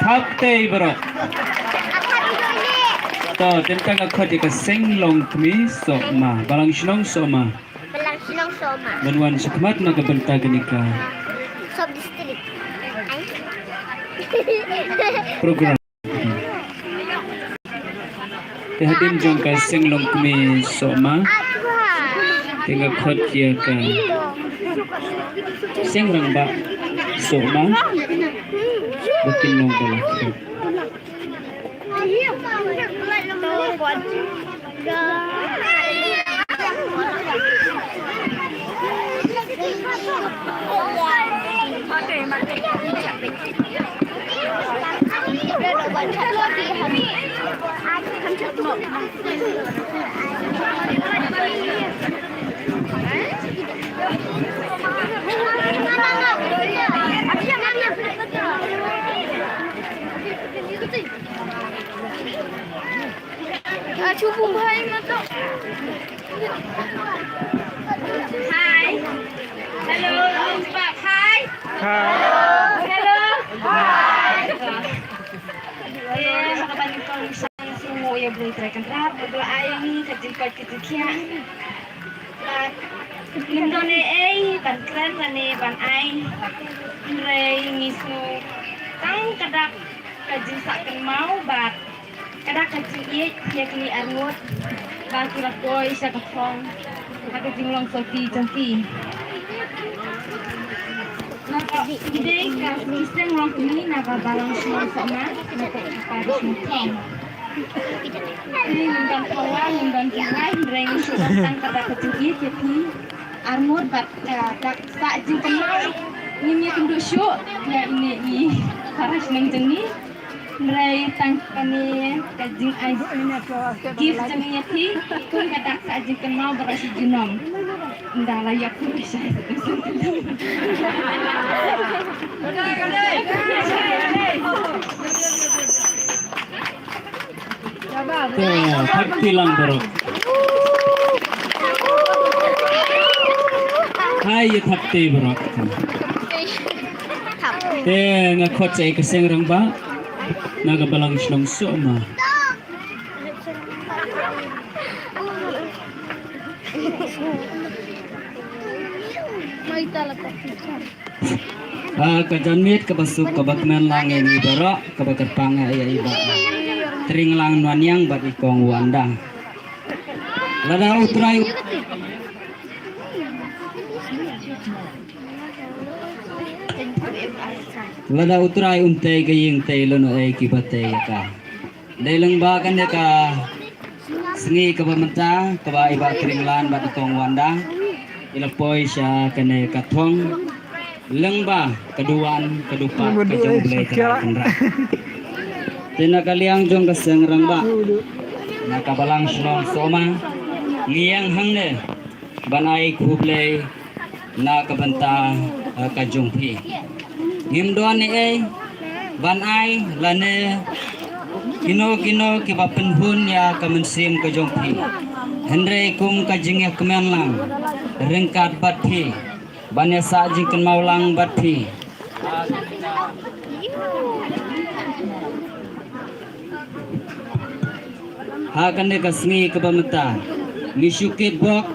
thapte bro to tentang aku jika senglong kami soma balang sinong soma menuan sekmat naga bentag nikah Sob distrik. program hadim jong ka senglong kami soma tinggal khot kia ka sengrang ba soma bukin nong balak Cukup hai matok. Hai. Hello, Pak. Hai. Hello. Hai. Makabalik ko isang sumuya beli trekan rap, berdua ayam ni kejimpat kejikia. Indone ban keren rane ban ai. Rei misu. Tang kadak kejim saken mau bat. Kadak kejim iet yakni arngut. Batu lakoi sa kafong. Aku jinglong soti cantik. Naka ide ka iseng long ini naka balang semua sama naka paris mutong. Ini menggan kawan menggan kirai reng sudah kada kecil jadi armut bat dak tak jing kenal ini tunduk syuk ya ini paras nang jeni Rai tangkani kajing ais gift jaminya ti kun kadak saji kenal berasi jinom ndak layak pun bisa Tilang bro hai thapte bro ngakot sa ikasengrang ba naga balang sinong soma kajanmit kabasuk kabakman lang ini bara kabakat panga ya iba tring lang nuanyang bat ikong wandang lada utray lada utray untay kaying tayo no ay kibatay ka dailang bakan ya ka sengi kabamanta kaba iba tringlan bat ikong wandang ilapoy siya kanay katong lengba keduan kedupat kajong belai kendra tina kaliang jong kaseng rangba nakabalang sinong soma ngiyang hangne banai kublay na kabanta kajong pi ngimdoan ni ay banai lane kino kibapenhun ya kamensim kajong pi hendray kum kajing ya kemen lang rengkat bat pi banyak saji kan maulang bati akan dekasni kebamata misukit bok